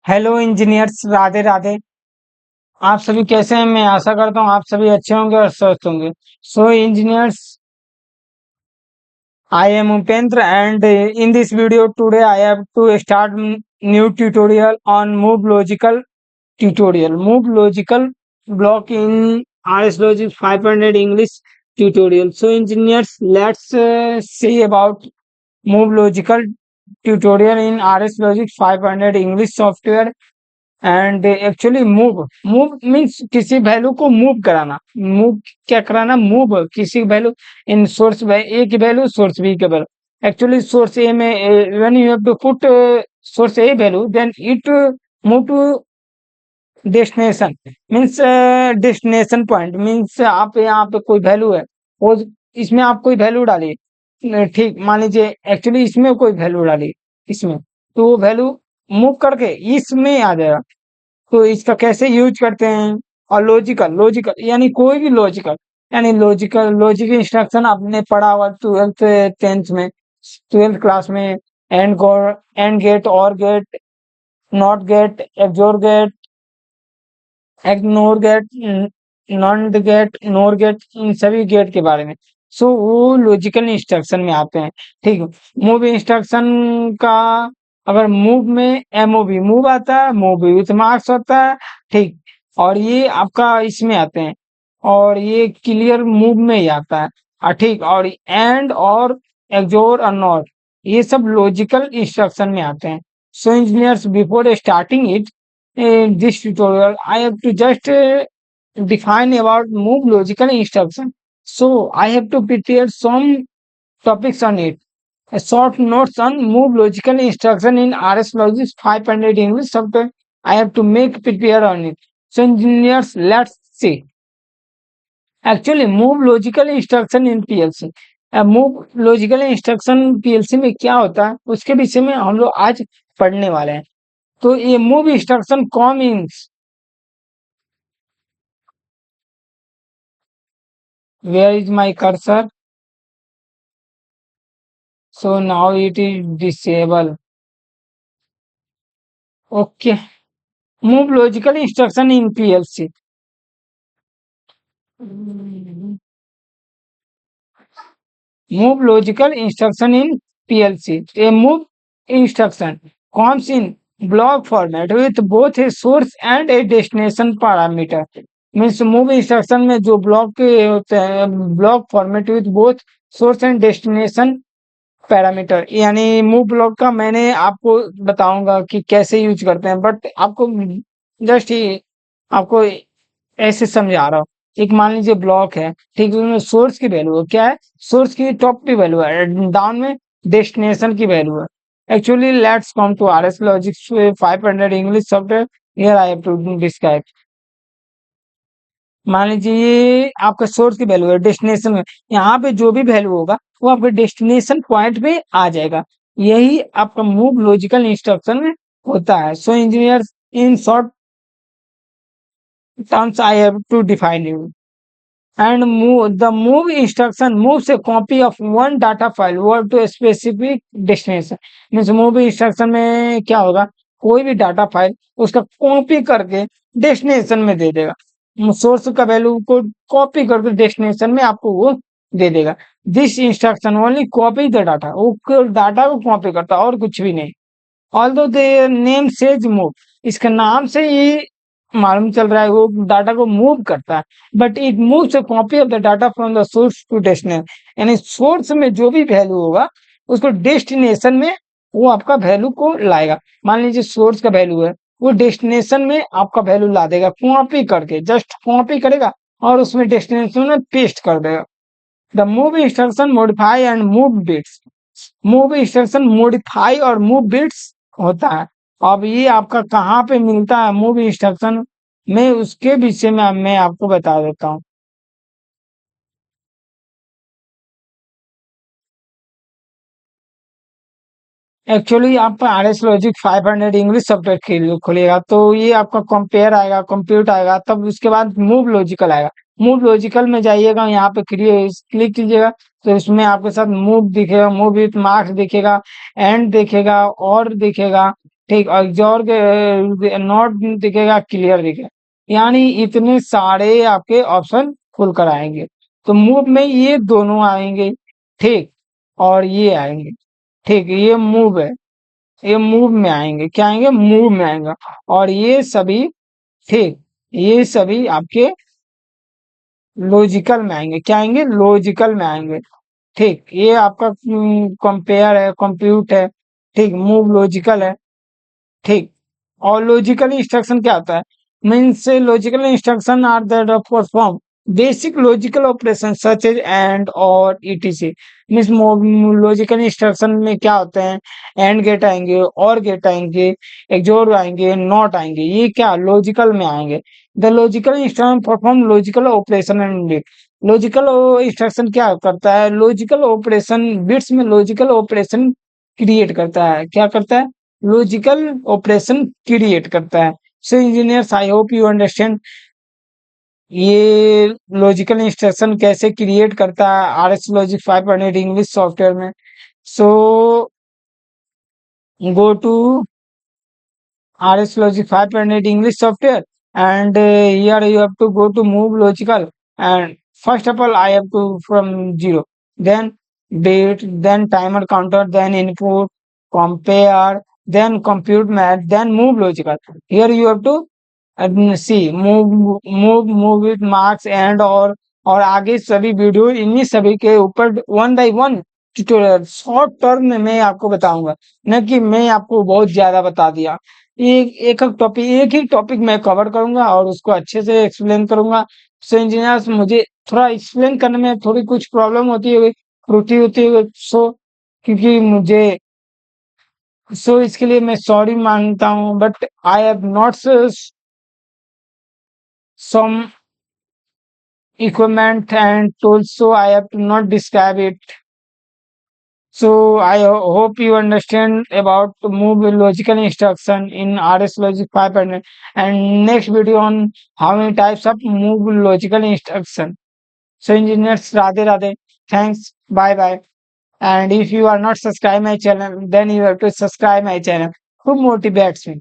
Hello engineers, Radhe Radhe. आप सभी कैसे हैं? मैं आशा करता हूँ आप सभी अच्छे होंगे और स्वस्थ होंगे। सो engineers, I am Upendra, and in this video today I have to start new tutorial on Move Logical tutorial. Move Logical block in RS Logic 500 English tutorial. So engineers, let's see about Move Logical tutorial in RS Logic 500 English software. And actually move move means किसी value को move कराना। Move क्या कराना? Move किसी value in source A की value source B के value. Actually source A में when you have to put source A value then it move to destination. Means destination point means आप यहाँ पे कोई वैल्यू है वो इसमें आप कोई वैल्यू डालिए। ठीक, मान लीजिए एक्चुअली इसमें कोई वैल्यू डालिए इसमें, तो वो वैल्यू मूव करके इसमें आ जाएगा। तो इसका कैसे यूज करते हैं? और लॉजिकल लॉजिकल यानी कोई भी लॉजिकल यानी लॉजिक इंस्ट्रक्शन आपने पढ़ा हुआ 12th 10th में, 12th क्लास में। And gate, or gate, not gate, XOR gate, XNOR gate, not gate, NOR gate, इन सभी गेट के बारे में। सो वो लॉजिकल इंस्ट्रक्शन में आते हैं। ठीक है, मूव इंस्ट्रक्शन का अगर मूव में एमओवी मूव आता है, मूव विथ मार्क्स होता है। ठीक, और ये आपका इसमें आते हैं, और ये क्लियर मूव में ही आता है। ठीक, और एंड और एक्सोर और नॉट ये सब लॉजिकल इंस्ट्रक्शन में आते हैं। So engineers, before starting it in this tutorial, I have to just define about move logical instruction. So I have to prepare some topics on it. A short notes on move logical instruction in RS Logic 500 English software. I have to make prepare on it. So engineers, let's see. Actually, move logical instruction in PLC. Move logical instruction PLC में क्या होता है उसके विषय में हम लोग आज पढ़ने वाले हैं। तो ये move instruction com means where is my cursor? So now it is disabled. Okay, move logical instruction in PLC. Move logical instruction in PLC. A move instruction comes in block format with both a source and a destination parameter. Means move instruction में जो block होते हैं, block format with both source and destination parameter. यानी move block का मैंने आपको बताऊंगा कि कैसे यूज करते हैं, बट आपको जस्ट ही आपको ऐसे समझा रहा हूँ। एक मान लीजिए ब्लॉक है, ठीक है, उसमें सोर्स की वैल्यू है, क्या है? सोर्स की टॉप की वैल्यू है, डाउन में डेस्टिनेशन की वैल्यू है। Actually let's come to RS logic 500 English software. Here I have to describe. मान लीजिए ये आपका सोर्स की वैल्यू है, डेस्टिनेशन में यहाँ पे जो भी वैल्यू होगा वो आपके डेस्टिनेशन पॉइंट पे आ जाएगा। यही आपका मूव लॉजिकल इंस्ट्रक्शन में होता है। So engineers, in short terms I have to define you. And the move instruction moves a copy of one data file over to a specific destination. Means move instruction में क्या होगा? कोई भी data file उसका copy करके destination में दे देगा। Source का वैल्यू को कॉपी करके डेस्टिनेशन में आपको वो दे देगा। This instruction only copy the data, वो डाटा को कॉपी करता और कुछ भी नहीं। Although the name says move, इसका नाम से ये मालूम चल रहा है वो डाटा को मूव करता है, but it moves a copy of the data from the source to destination. यानी सोर्स में जो भी वैल्यू होगा उसको डेस्टिनेशन में वो आपका वैल्यू को लाएगा। मान लीजिए सोर्स का वैल्यू है, वो डेस्टिनेशन में आपका वैल्यू ला देगा, कॉपी करके जस्ट कॉपी करेगा और उसमें डेस्टिनेशन में पेस्ट कर देगा। The move instruction modify and move bits. Move instruction modify और मूव बिट्स होता है। अब ये आपका कहाँ पे मिलता है मूव इंस्ट्रक्शन में, उसके विषय में मैं आपको बता देता हूँ। एक्चुअली आप R S logic 500 English software खोलिएगा तो ये आपका कंपेयर आएगा, कंप्यूट आएगा, तब उसके बाद मूव लॉजिकल आएगा। मूव लॉजिकल में जाइएगा, यहाँ पे क्लिक कीजिएगा तो इसमें आपके साथ मूव दिखेगा, मूव विथ मार्क्स दिखेगा, एंड दिखेगा, और दिखेगा, ठीक, एग्जॉर के नॉट दिखेगा, क्लियर दिखेगा, यानी इतने सारे आपके ऑप्शन खुल कर आएंगे। तो मूव में ये दोनों आएंगे, ठीक, और ये आएंगे, ठीक, ये मूव है, ये मूव में आएंगे, क्या आएंगे, मूव में आएगा। और ये सभी, ठीक, ये सभी आपके लॉजिकल में आएंगे, क्या आएंगे, लॉजिकल में आएंगे। ठीक, ये आपका कंपेयर है, कंप्यूट है, ठीक, मूव लॉजिकल है, ठीक। और लॉजिकल इंस्ट्रक्शन क्या होता है, means logical instruction are that perform basic logical operation such as and और ईटीसी। मीन्स लॉजिकल इंस्ट्रक्शन में क्या होते हैं, एंड गेट आएंगे, और गेट आएंगे, एक्सोर आएंगे, नॉट आएंगे, ये क्या लॉजिकल में आएंगे। The logical instruction perform logical operation and logical instruction क्या करता है, लॉजिकल ऑपरेशन बिट्स में लॉजिकल ऑपरेशन क्रिएट करता है, क्या करता है, लॉजिकल ऑपरेशन क्रिएट करता है। So engineers, I hope you understand ये लॉजिकल इंस्ट्रक्शन कैसे क्रिएट करता है आरएस लॉजिक 500 इंग्लिश सॉफ्टवेयर में। So go to RS Logic 500 English software, and here you have to go to move logical, and first of all I have to from 0, then date, then timer counter, then input, compare, then compute math, then move logical. Here you have to see move with marks and और आगे सभी video इन्हीं सभी के ऊपर one by one tutorial short term में आपको बताऊंगा, न कि मैं आपको बहुत ज्यादा बता दिया। एक ही टॉपिक मैं कवर करूंगा और उसको अच्छे से एक्सप्लेन करूंगा। सो इंजीनियर्स, मुझे थोड़ा एक्सप्लेन करने में थोड़ी कुछ प्रॉब्लम होती है, त्रुटि होती है, सो क्योंकि मुझे, सो इसके लिए मैं सॉरी मांगता हूँ, but I have not some equipment and tools, so I have to not describe it. So I hope you understand about the move logical instruction in RS Logic 500, and next video on how many types of move logical instruction. So engineers, Radhe Radhe, thanks, bye bye. And if you are not subscribe my channel, then you have to subscribe my channel. Who motivates me?